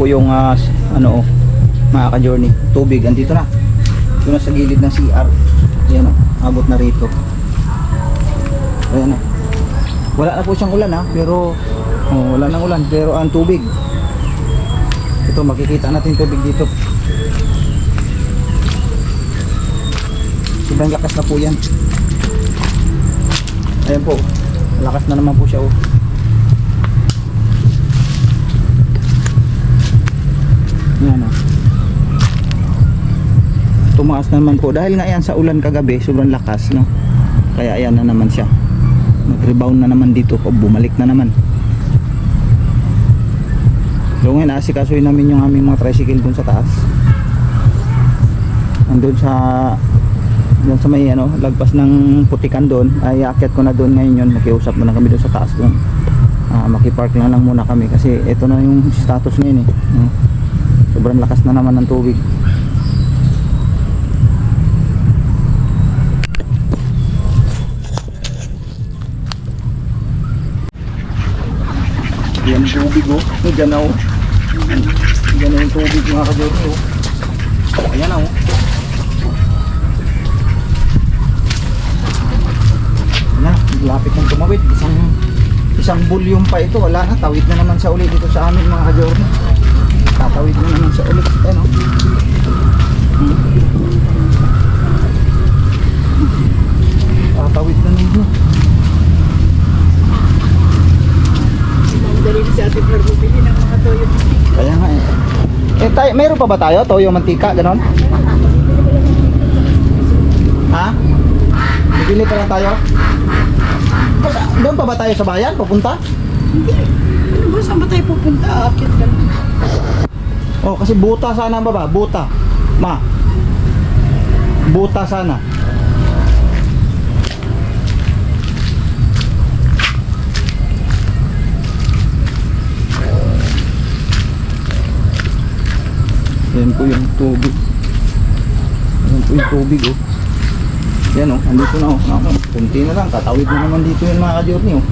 yung ano, mga ka-journey, tubig andito na. Ito na sa gilid ng CR. Ayan o, abot na rito. Ayan o. Wala na po siyang ulan ha, pero wala nang ulan, pero ang tubig. Ito, makikita natin tubig dito. Sobrang lakas na po yan. Ayan po, lakas na naman po siya oh. Ayan oh. Tumaas na naman po dahil nga yan sa ulan kagabi, sobrang lakas no. Kaya ayan na naman siya. Nag-rebound na naman dito o bumalik na naman. So ngayon asikasuhin namin yung aming mga tricycle dun sa taas. Andun sa may ano, lagpas ng putikan doon, ay aakyat ko na doon ngayon yun. Makiusap muna kami doon sa taas doon. Makipark na lang muna kami kasi ito na yung status ngayon eh. Sobrang lakas na naman ng tubig. Yan yung tubig oh. Diyan na oh. Diyan na yung tubig mga ka-journey oh. Ayan na oh. Na, lapit ng tumawid. Isang volume pa ito. Wala na, tawid na naman sa ulit dito sa amin mga ka-journey. Tatawid na naman sa ulit. Ayan o. Tatawid na naman. Dali sa ating bumili ng mga toyo. Kaya nga eh. Mayroon pa ba tayo? Toyo mantika, ganon? Ha? Bibili pa lang tayo? Doon pa ba tayo sa bayan? Pupunta? Hindi. Ano ba? Saan ba tayo pupunta? Aakit ka lang. Oh, kasi buta sana ang baba. Buta. Ma. Buta sana. Yan po yung tubig. Yan po yung tubig oh. Yan oh, andito na oh. Kunti na lang, tatawid na naman dito yung mga ka-journey oh.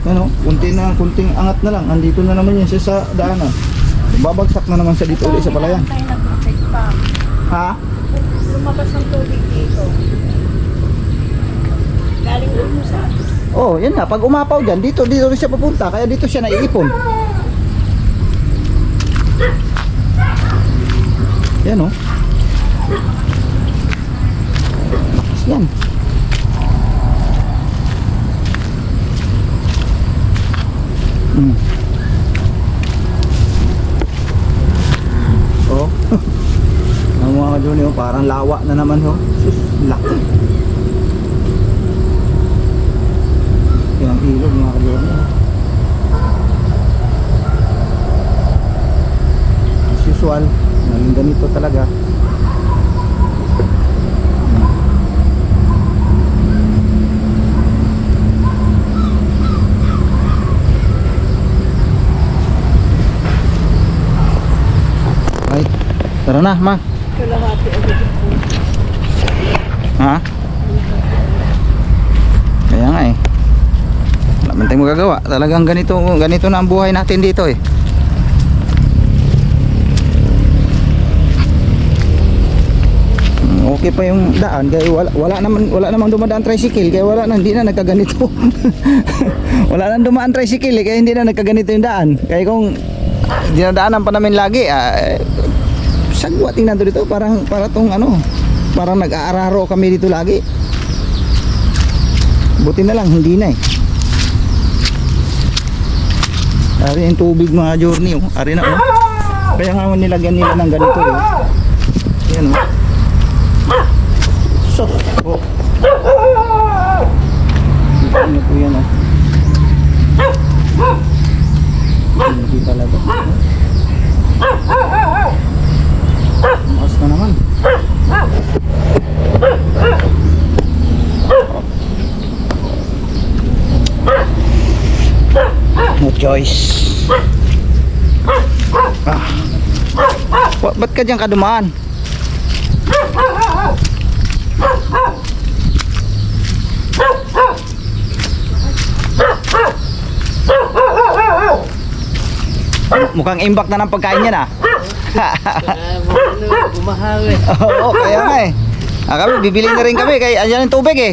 Yan oh, kunting angat na lang. Andito na naman yan siya sa daanan. Babagsak na naman siya dito ulit sa palayan. Ha? Lumabas ng tubig dito. Galing doon mo sa atin. Oh, yan nga, pag umapaw dyan, dito rin siya papunta. Kaya dito siya naiipon. Yan oh. Lakas yan. Oh. Ang mga ka-journey oh, parang lawa na naman oh. Sus, laki. Yan ang ilog mga ka-journey oh. As usual, naging ganito talaga. Right. Tara na, ma. Kalahati agad yung po. Ha? Kaya nga eh. Wala man tayong magagawa. Talagang ganito na ang buhay natin dito eh. Okay pa yung daan kaya wala namang dumadaan tricycle kaya hindi na nagkaganito. Wala nang dumaan tricycle kaya hindi na nagkaganito yung daan. Kaya kung dinadaanan pa namin lagi sagwa tingnan to dito parang nag-aararo kami dito lagi. Buti na lang hindi na eh. Ari yung tubig mga journey oh. Ari na oh. Kaya nga nilagyan nila ng ganito eh. Yan oh. So, oh. Ano po yan oh. Hindi talaga. Mas na naman. No choice. Ba't ka dyan kadumaan? Mukhang imbak na ng pagkain yan ah. Bumahawi. Oo, kaya nga eh. Kami, bibili na rin kami kaya andyan yung tubig eh.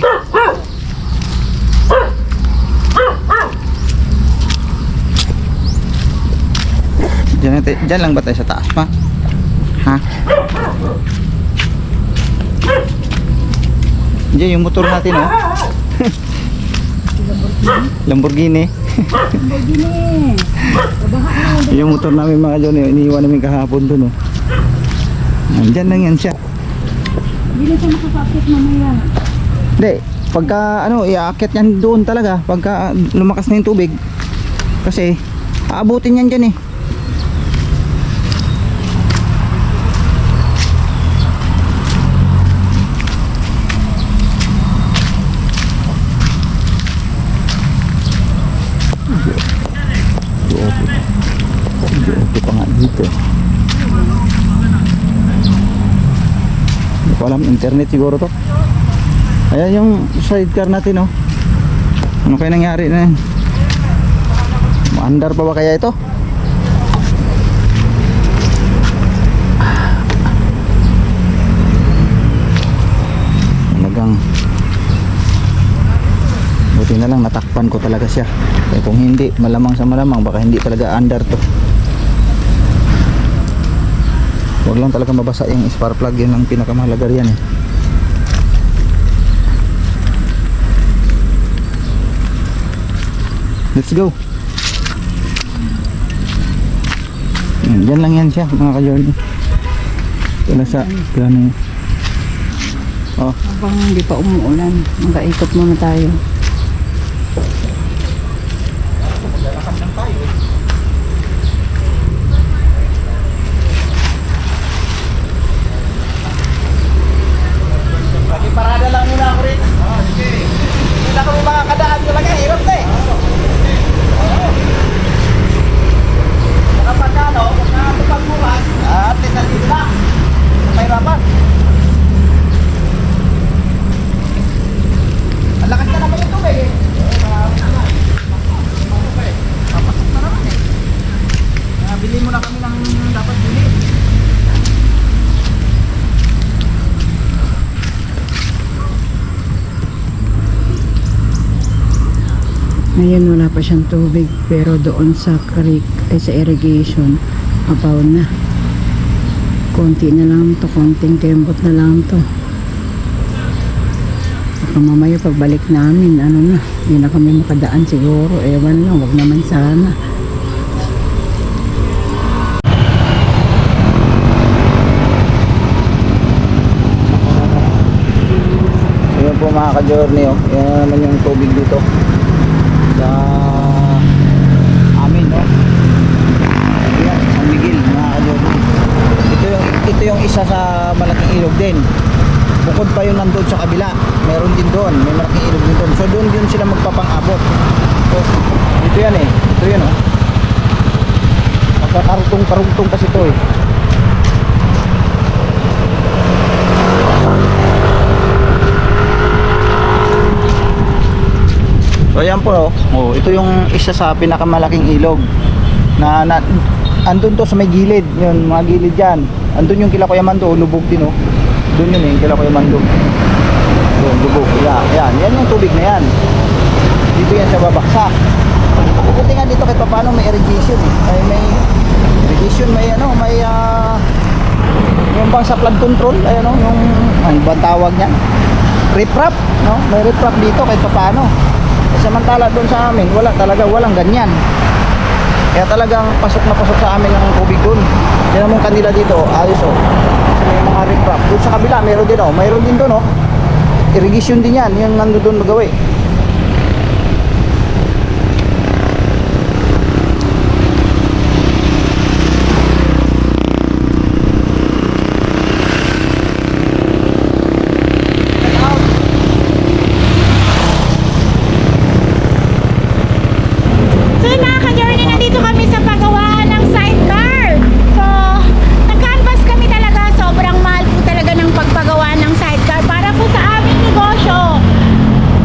Diyan lang ba tayo sa taas pa? Ha? Diyan yung motor natin oh. Lamborghini. Lamborghini. Yung motor namin mga John, iniiwan namin kahapon dun oh. Diyan lang yan siya. Hindi na siya makakakit mamaya. Hindi, pagka ano, iaakit yan doon talaga pagka lumakas na yung tubig. Kasi aabutin yan dyan eh. Ito pa nga dito. Hindi ko alam, internet siguro to. Ayan yung sidecar natin oh. Ano kaya nangyari na yan? Maandar pa ba kaya ito? Talagang buti na lang natakpan ko talaga siya. Kaya kung hindi, malamang sa malamang baka hindi talaga andar to. Huwag lang talaga mabasa yung spark plug, yun ang pinakamahalaga riyan eh. Let's go. Diyan lang yan siya mga ka-journey. Wala sa gano'n. Oh, Habang hindi pa umuulan, mag-aikot muna tayo. lagi parada lang muna ako rin. Sige. Hindi na kami makakadaan talaga, hirap na eh. Kapag ano, kung nakapagmuran, at least nandito na. Mahirapan. Ang lakas na naman yung tubig eh. Papasok na naman eh. Bili mo na kami ng dapat bili. Ngayon wala pa siyang tubig, pero doon sa creek, ay sa irrigation, apaw na. Konti na lang to, konting kembot na lang to. Baka mamaya pagbalik namin, ano na, hindi na kami makadaan siguro. Ewan lang, wag naman sana. Ayan po mga ka-journey oh. Yan naman yung tubig dito sa amin no. Ayan, San Miguel mga ka-journey. Ito yung isa sa malaking ilog din. Bukod pa yung nandun sa kabila, meron din doon, may malaking ilog din doon. So doon yun sila magpapang-abot. So, ito yan eh. Ito yan oh. Magkakarugtong-karugtong kasi ito eh. So ayan po oh, ito yung isa sa pinakamalaking ilog na andun to sa may gilid, yun mga gilid diyan. Andun yung kila Kuya Mando, lubog din oh. Doon yun eh, kila Kuya Mando. Doon lubog. Yan yung tubig na yan. Dito yan sa babaksak. Buti nga dito kahit paano may irrigation eh. May irrigation, may ano, may yung bang sa flood control, ayun oh, yung ano bang tawag niyan? Riprap, no? May riprap dito kahit paano. Samantala doon sa amin, wala talaga, walang ganyan. Kaya talagang pasok na pasok sa amin ng tubig doon. Yan naman kanila dito, ayos oh. May mga riprap. Doon sa kabila, meron din oh. Mayroon din doon oh. Irrigation din yan, yung nando doon magawa eh.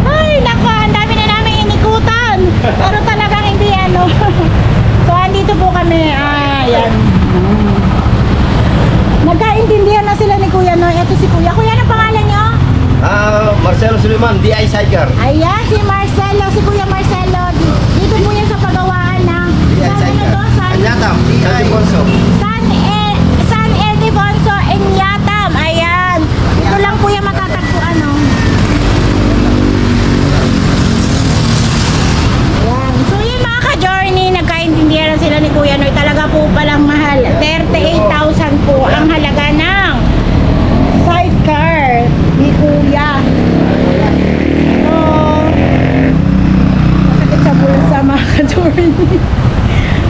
Ay, nagkaintindihan na sila ni Kuya Noy. Ito si Kuya. Kuya, ano pangalan niyo? Marcelo Suliman, DI Sidecar. Ayan, si Marcelo, si Kuya Marcelo. Dito po yan sa pagawaan ng San ano to? Anyatam, San Defonso. San Ildefonso Enyatam. Ayan. Dito lang po yan matatagpuan, no? Ayan. So yun mga ka-journey, nagkaintindihan na sila ni Kuya Noy. Talaga po palang mahal. 38,000 po ang halaga ng sidecar ni Kuya. So, masakit sa bulsa mga ka-journey.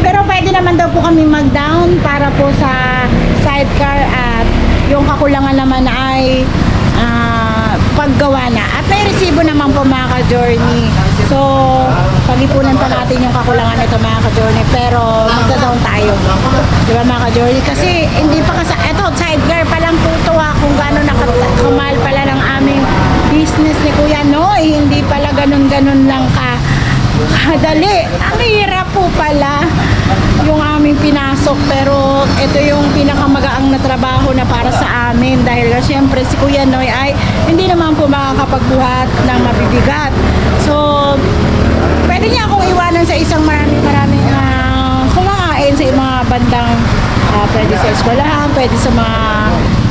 Pero pwede naman daw po kami mag-down para po sa sidecar at yung kakulangan naman ay paggawa na. At may resibo naman po mga ka-journey. So, pag-ipunan pa natin yung kakulangan nito mga ka-journey. Pero magda-down tayo. Diba mga ka-journey? Kasi hindi pa kasi, eto sidecar pa lang po ito kung gano'n nakakamahal pala ng aming business ni Kuya Noy. Hindi pala ganun-ganun lang kadali. Ang hirap po pala yung aming pinasok, pero ito yung pinakamagaang na trabaho na para sa amin dahil syempre si Kuya Noy ay hindi naman po makakapagbuhat ng mabibigat. So, pwede niya akong iwanan sa isang maraming kumakain sa mga bandang pwede sa eskwelahan, pwede sa mga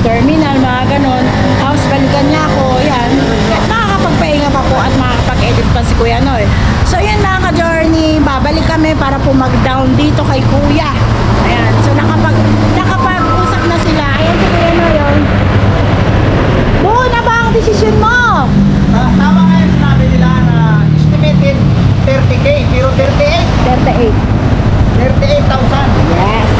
terminal, mga ganon. Tapos balikan niya ako, yan. Makakapagpahinga pa po at makakapag-edit pa si Kuya Noy. So yun mga ka-journey, babalik kami para po mag-down dito kay Kuya. Ayan, so nakapag-usap na sila. Ayan si Kuya Noy yun. Buo na ba ang desisyon mo? Tama nga yung sinabi nila na estimated 30K, pero 38. 38,000. Yes.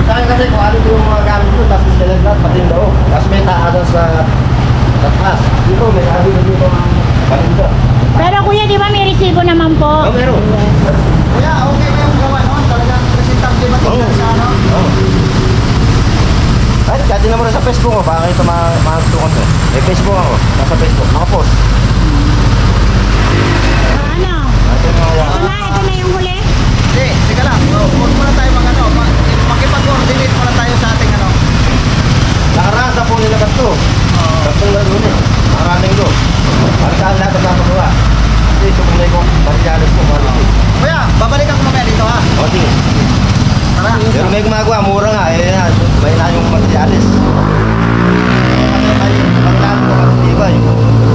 Sa akin kasi kung ano yung mga gamit ko, tapos sila lahat, pati yung loob. Tapos may taadan sa taas. Dito, may tabi na dito ang palinda. Pero Kuya, di ba may resibo naman po? Oh, meron. Kaya okay ba yung gawa noon? Talagang presentable material sa ano? Oo. Ay, kahit din naman sa Facebook ko, baka ito makakatukan ko. May Facebook ako, nasa Facebook, nakapost. Ano? Ito na yung huli? Hindi, teka lang. Huwag muna tayo makipag-coordinate muna tayo sa ating ano. Nakaraan sa po nila ba't ito? Tatlong lalo na. Maraming do. Para saan lahat ang napagawa? Kasi sumunay ko, Marianes ko, Marianes. Kuya, babalikan ko mamaya dito ha. O, sige. Tara. Pero may gumagawa, mura nga. Eh, may na yung Marianes. Paglago ko, hindi ba?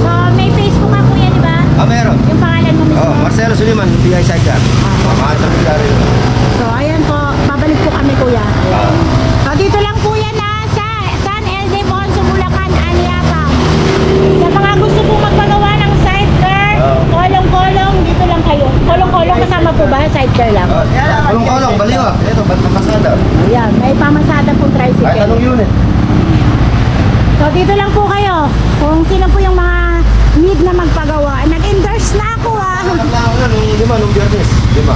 So, may Facebook ka Kuya, di ba? Meron. Yung pangalan mo mismo? Oh, Marcelo Suliman, DI Sidecar. Mga sabi rin. So, ayan po. Babalik po kami, Kuya. So, dito lang po yan sa San Ildefonso, Bulacan, Aniata. Sa mga gusto po magpagawa ng sidecar, kolong-kolong, dito lang kayo. Kolong-kolong kasama po ba? Sidecar lang. Kolong-kolong, baliw ah. Ito, ba't makasada? Ayan, may pamasada pong Kahit tricycle. anong unit. So, dito lang po kayo. Kung sino po yung mga need na magpagawa. Nag-endorse na ako Nakakala ko na nung lima, nung biyernes. Lima.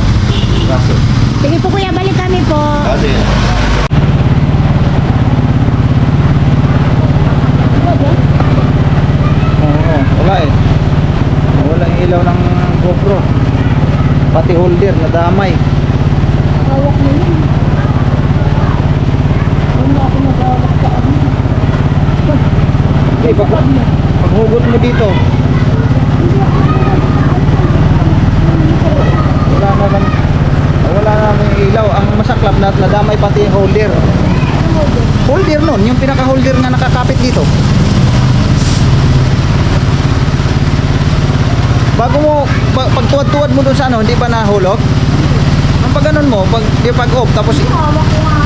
Kaso. Sige po Kuya, balik kami po. Kasi, Oo, wala eh. Wala yung ilaw ng GoPro. Pati holder, nadamay. Hawak mo yun. Huwag ako nag-hawak ka. Okay, paghugot mo dito. Wala naman yung ilaw. Ang masaklap na nadamay pati yung holder. Holder nun, yung pinaka-holder na nakakapit dito. Bago mo, pag tuwad-tuwad mo dun sa ano, hindi pa nahulog. Ang pag ganun mo, pag off, tapos Hawak ko nga.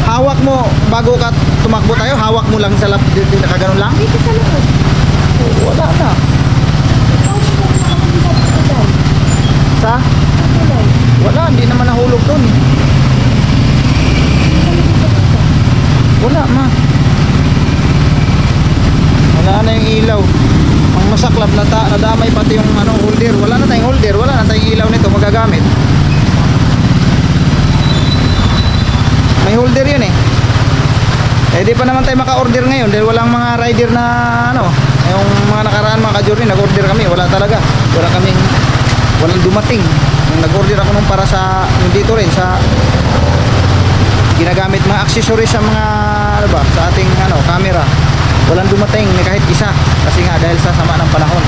hawak mo, bago ka tumakbo tayo, hawak mo lang sa lap, dito nakaganon lang. Dito sa loob. Wala na. Sa? Wala, hindi naman nahulog dun. Wala ma. Wala na yung ilaw. Ang masaklap na nadamay pati yung ano, holder. Wala na tayong holder, wala na tayong ilaw nito magagamit. May holder yun eh. Eh di pa naman tayo maka-order ngayon dahil walang mga rider na ano, yung mga nakaraan mga ka-journey, nag-order kami, wala talaga. Walang dumating. Nung nag-order ako nung para sa yung dito rin sa ginagamit mga accessories sa mga ano ba, sa ating camera. Walang dumating ni kahit isa kasi nga dahil sa sama ng panahon.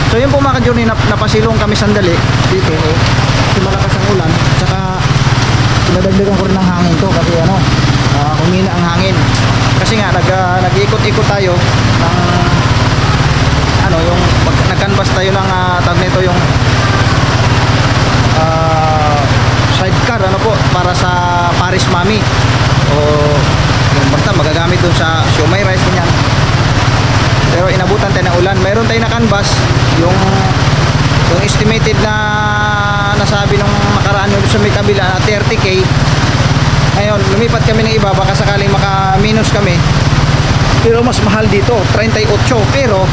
So yun po mga ka-journey, napasilong kami sandali dito kasi malakas ang ulan, tsaka pinadagdagan ko rin ng hangin to kasi humina ang hangin kasi nga nag-ikot-ikot tayo ng yung nag-canvas tayo ng tawag nito yung sidecar para sa Paris Mami o yung basta magagamit dun sa siomai rice ganyan. Pero inabutan tayo ng ulan. Mayroon tayo na canvas yung estimated na nasabi nung nakaraan doon sa may kabila na 30k. Ngayon lumipat kami ng iba baka sakaling maka-minus kami, pero mas mahal dito 38, pero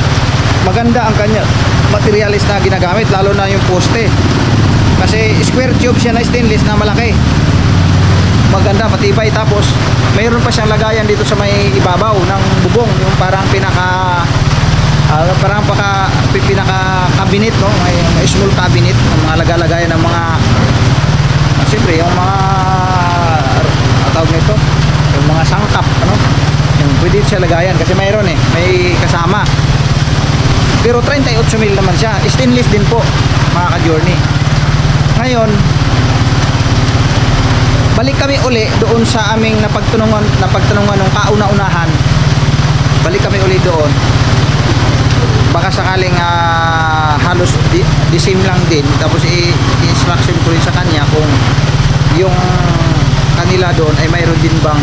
maganda ang kanya materialis na ginagamit, lalo na yung poste kasi square tube siya na stainless na malaki, maganda, matibay. Tapos mayroon pa siyang lagayan dito sa may ibabaw ng bubong, yung parang pinaka cabinet, no? May small cabinet, ng mga lagalagayan ng mga siyempre yung mga tawag nito, yung mga sangkap, yung pwede siya lagayan kasi mayroon may kasama. Pero 38 mil naman siya, stainless din po mga ka-journey. Ngayon balik kami uli doon sa aming napagtanungan ng kauna-unahan. Balik kami uli doon, baka sakaling halos the same lang din. Tapos i-instruction ko rin sa kanya kung yung kanila doon ay mayroon din bang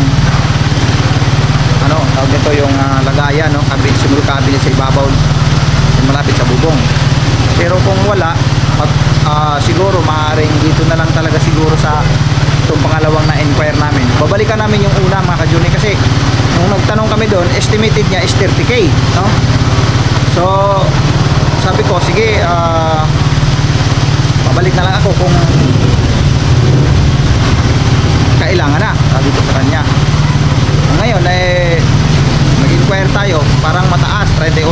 tawag nito yung lagayan, simul cabinet sa ibabaw malapit sa bubong. Pero kung wala, siguro maaaring dito na lang talaga siguro sa itong pangalawang na inquire namin. Babalikan namin yung una mga ka-journey kasi nung nagtanong kami doon, estimated niya is 30k, no? So sabi ko sige, babalik na lang ako kung kailangan na, sabi ko sa kanya. Ngayon nag-inquire tayo, parang mataas 38,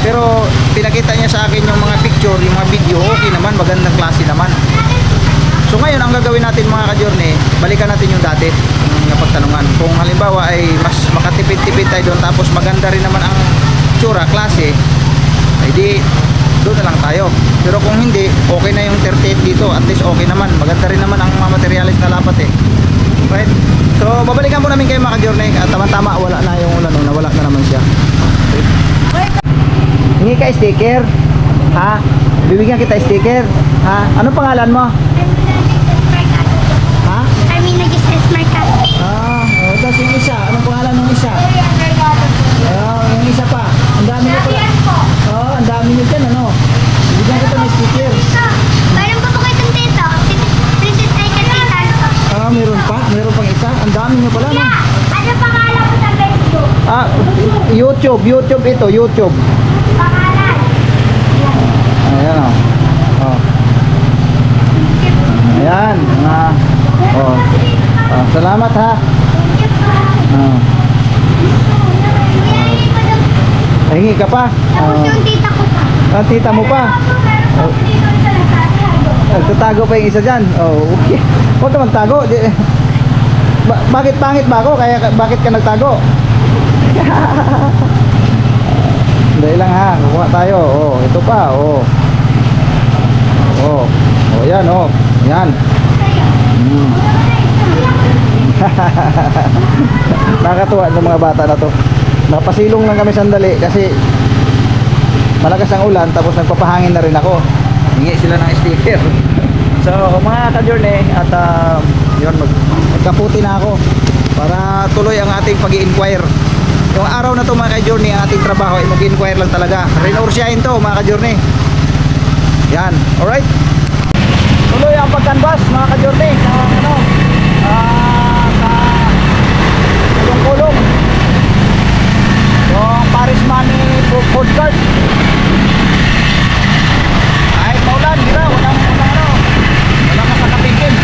pero pinakita niya sa akin yung mga picture, yung mga video, okay naman, magandang klase naman. So ngayon ang gagawin natin mga ka-journey, balikan natin yung dati yung napagtanungan. Kung halimbawa ay mas makatipid-tipid tayo doon, tapos maganda rin naman ang tsura, klase, ay di doon na lang tayo. Pero kung hindi, okay na yung 38 dito, at least okay naman, maganda rin naman ang mga materialis na lapat right? So babalikan po namin kayo mga ka-journey, at tama-tama wala na yung ulan, nawala na naman siya. Hingi ka sticker, ha? Bibigyan kita sticker, ha? Ano pangalan mo? Ha? Carmina Giselle Marcado. Tapos yung isa, anong pangalan ng isa? Yung isa pa, ang dami nyo pala. Ang dami nyo dyan, bibigyan kita ng sticker. Meron pa po kayo itong tito. Si Princess Aika Tita. Meron pa? Meron pang isa? Ang dami nyo pala, no? Ano pangalan mo sa Facebook? YouTube ito, YouTube. Pangalan. Ayan, Ayan, salamat ha. Hingi ka pa? Tapos yung tita ko pa. Tita mo pa? Nagtatago pa yung isa dyan. Okay. Huwag ka magtago. Bakit pangit ba ako? Bakit ka nagtago? Dahil lang ha, kukuha tayo. Ito pa. Yan. Yan. Nakakatuwa ng mga bata na to. Napasilong lang kami sandali kasi malakas ang ulan, tapos nagpapahangin na rin ako. Hingi sila ng sticker. So mga ka-journey, at yun, magkaputi na ako para tuloy ang ating pag-i-inquire. Yung araw na to mga ka-journey, ang ating trabaho ay mag-inquire lang talaga. Renorsyahin to mga ka-journey. Yan, alright. Tuloy ang pag-canvas mga ka-journey sa kulong-kulong yung Paris Mami food cart. Kahit maulan, walang makakapigil.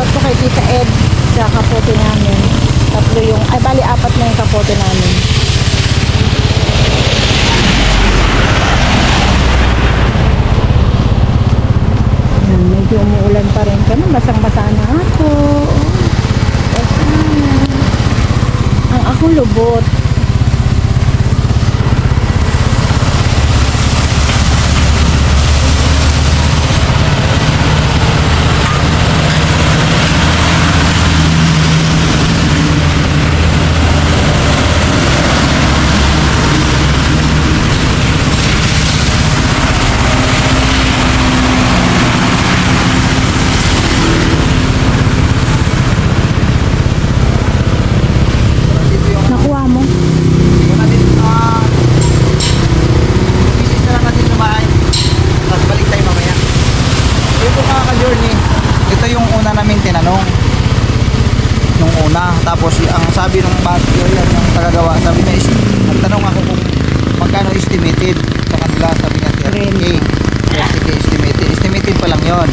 shoutout po kay Tita Ed sa kapote namin. Tatlo yung, ay bali 4 na yung kapote namin. Ayan, medyo umuulan pa rin kami. Basang-basa na ako. Basa na. Ang ako lubot. Nakuha mo? Ito natin, visit na lang natin sa bahay. Tapos balik tayo mamaya. Ito mga ka-journey, ito yung una namin tinanong. Nung una, tapos ang sabi ng bagyo yan, yung tagagawa, sabi niya, nagtanong ako kung magkano estimated sa kanila, sabi niya 30K. 30K estimated. Estimated pa lang yun.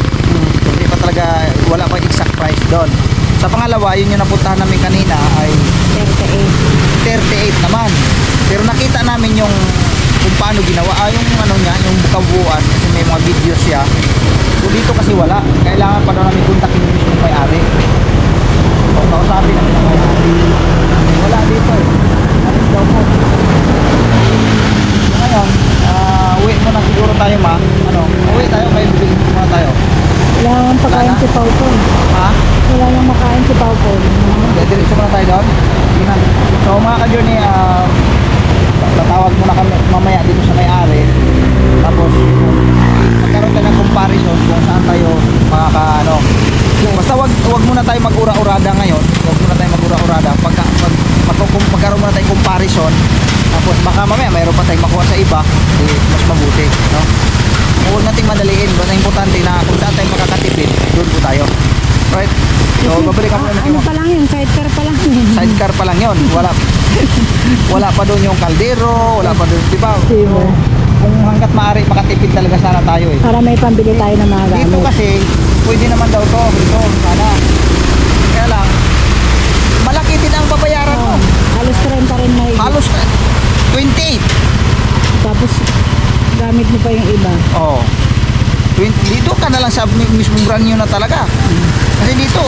Hindi pa talaga, wala pa exact price doon. Sa pangalawa, yun yung napuntahan namin kanina ay 38 naman. Pero nakita namin yung kung paano ginawa, yung ano niya, yung bukabuan, kasi may mga videos siya. So dito kasi wala, kailangan pa daw namin kontakin yung mismong may-ari. So kausapin namin ang may-ari. Wala dito eh. Natin daw po. So ngayon, uwi muna siguro tayo ano, uwi tayo, kayo bibigyan muna tayo. Wala nang pagkain si Pau Paul. Ha? Wala nang makain si Pau Paul. Diretso muna tayo doon. Sige na. So mga ka-journey, tatawag muna kami mamaya dito sa may-ari. Tapos magkaroon tayo ng comparison kung saan tayo makaka-ano. Basta wag muna tayo mag-ura-urada ngayon. Wag muna tayo mag-ura-urada. Magkaroon muna tayong comparison. Tapos baka mamaya mayroon pa tayong makuha sa iba, mas mabuti, no? Huwag nating madaliin. Basta importante na kung saan tayo makakatipid, doon po tayo. Right? So babalikan muna natin. Ano pa lang yun? Sidecar pa lang yun. Sidecar pa lang yun. Wala pa doon yung kaldero, wala pa doon, di ba? Diba? Kung hanggat maaari makatipid talaga sana tayo eh. Para may pambili tayo ng mga gamit. Dito kasi pwede naman daw to, dito sana. Kaya lang malaki din ang babayaran mo. Halos 30 rin may. Halos 28. Tapos gamit mo pa yung iba. Oh. Dito ka na lang sa mismong brand new na talaga. Kasi dito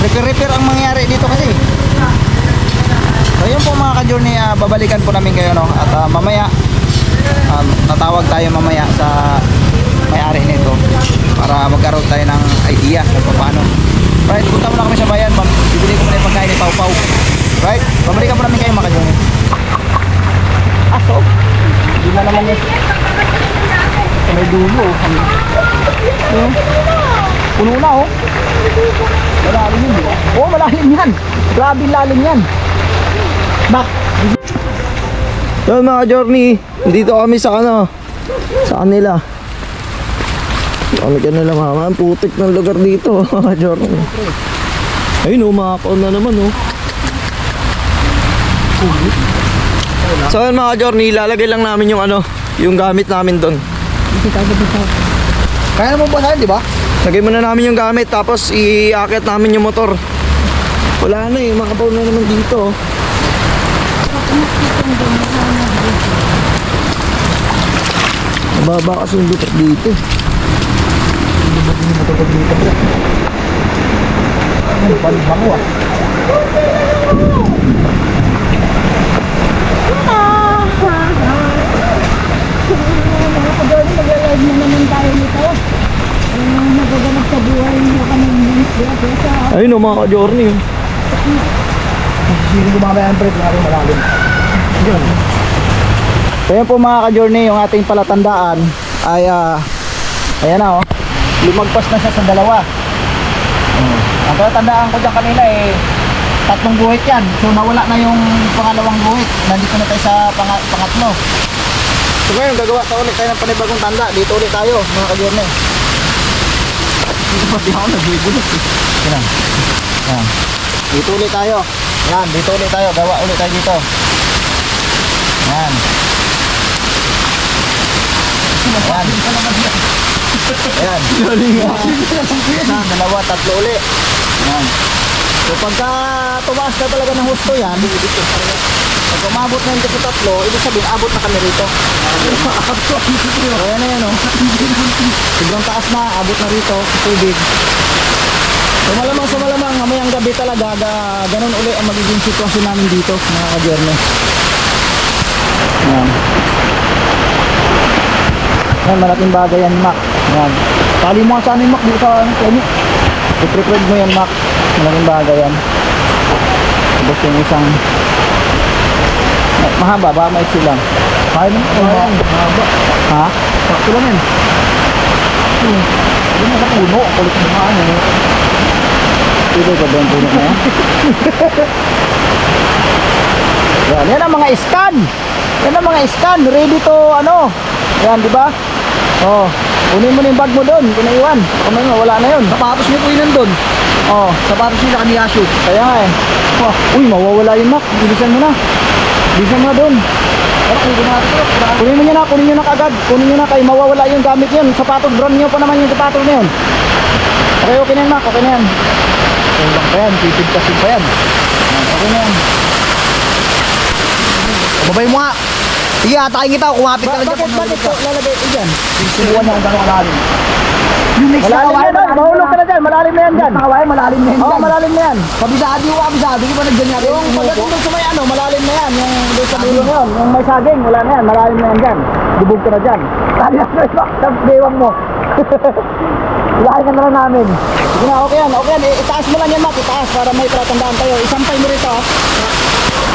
repair ang mangyari dito kasi. So yun po mga ka-journey, babalikan po namin kayo, no? At mamaya natawag tayo mamaya sa may-ari nito para magkaroon tayo ng idea kung paano. Right, punta muna kami sa bayan, bibili ko muna yung pagkain ni Pau Pau. Right, babalikan po namin kayo mga ka-journey. So hindi na naman yun. May dulo. Puno na oh. Malalim yun, di ba? Oo, malalim yan. Grabe lalim yan. Bak. Yun mga journey, dito kami sa sa kanila. Kami kanila mama, ang putik ng lugar dito mga journey. Ayun oh, makakaon na naman oh. So yun mga journey, lalagay lang namin yung yung gamit namin doon. Kaya naman basahin, di ba? Lagay muna namin yung gamit, tapos iaakit namin yung motor. Wala na eh, makapaw na naman dito. Mababa kasi yung butas dito. Ano, balik-bango ah. Mga ka-journey, mag-live na naman tayo nito. Nagaganap sa buhay nyo kami ng Ayun o mga ka-journey. Hindi gumamaya ang break, maraming malalim. Yun. So yan po mga ka-journey, yung ating palatandaan ay ayan na oh, lumagpas na siya sa dalawa. Ang palatandaan ko dyan kanina eh 3 guhit yan. So nawala na yung pangalawang guhit. Nandito na tayo sa pangatlo. So ngayon gagawa tayo ulit tayo ng panibagong tanda. Dito ulit tayo mga ka-journey. Dito pa di ako nagbibulot eh. Yan. Yan. Dito ulit tayo. Yan, dito ulit tayo. Gawa ulit tayo dito. Yan. Yan. Ayan. Isa, dalawa, tatlo uli. Ayan. So pagka tumaas na talaga ng husto yan, pag umabot na yung sa tatlo, ibig sabihin, abot na kami rito. So ayan na yan, oh. Sobrang taas na, abot na rito, sa tubig. So malamang, mamayang gabi talaga, ganun uli ang magiging sitwasyon namin dito, mga ka-journey. Ayan. Ayan, malaking bagay yan, Mac. Ayan. Tali mo nga sana yung Mac dito sa ano, i-prepared mo yan, Mac. Malaking bagay yan. Tapos yung isang mahaba ba? Maiksi lang. Kaya mo? Mahaba. Ha? Sakto lang yan. Hindi mo sa puno. Ang kulit mo nga. Pwede ka ba yung puno na yan? Yan ang mga stand. Yan ang mga stand. Ready to ano. Yan, di ba? Oh, kunin mo na yung bag mo doon. Kung naiwan. Kung ano, wala na yun. Sapatos niyo po yun nandun. Oh, Sapatos niyo na kaniyasyo. kaya nga eh. Oh, uy, mawawala yung Mac. Bilisan mo na. Bilisan mo na doon. Kunin mo nyo na kagad. Kunin nyo na kayo, mawawala yung gamit yun. Sapatos, brand new pa naman yung sapatos na yun. Okay, okay na yan, Mac. Okay na yan. Okay lang pa yan. Pipid-pasig pa yan. Okay na yan. Babay mo nga. Sige, atakin kita. Kumapit ka lang dyan. Bakit ito lalagay ito dyan? Subukan niya kung gano'ng kalalim. Yung mix Malalim na yan. Mahulog ka na dyan. Malalim na yan dyan. Nakaway, malalim na yan Oo, dyan. malalim na yan. Kabisado yung kabisado. Di ba nagdyan nga rin? Yung pagdating doon sa may ano, malalim na yan. Yung doon sa dulo na yun. Yung may saging, wala na yan. Malalim na yan dyan. Lubog ka na dyan. Tali na sa iba. Tapos bewang mo. Ilahin ka na lang namin. Sige na, okay yan. Okay yan. Itaas mo lang yan, Mac. Itaas para may palatandaan tayo. Isampay mo rito.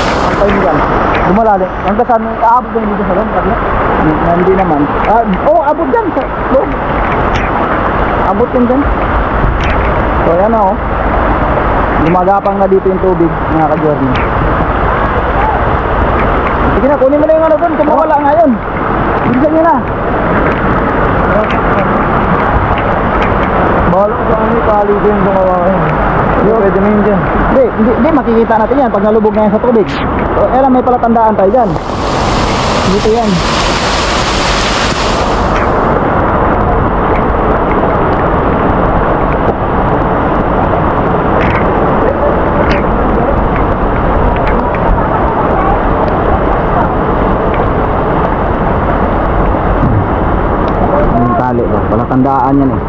Sampay mo yan. Lumalalim. Hanggang saan, aabot ba yung dito sa loob? Hindi naman. Abot dyan. Sa loob. Abot yun dyan. So, yan na, oh. Gumagapang na dito yung tubig, mga ka-journey. Sige na, kunin mo na yung ano doon. Kung mawala nga yun. Bilisan nyo na. Bahala ko sa ano, pali ko yung gumawa ngayon. Hindi, pwede na yun dyan. Hindi, makikita natin yan pag nalubog na yan sa tubig. So, may palatandaan tayo dyan. Dito yan. Tali ba? Palatandaan yan eh.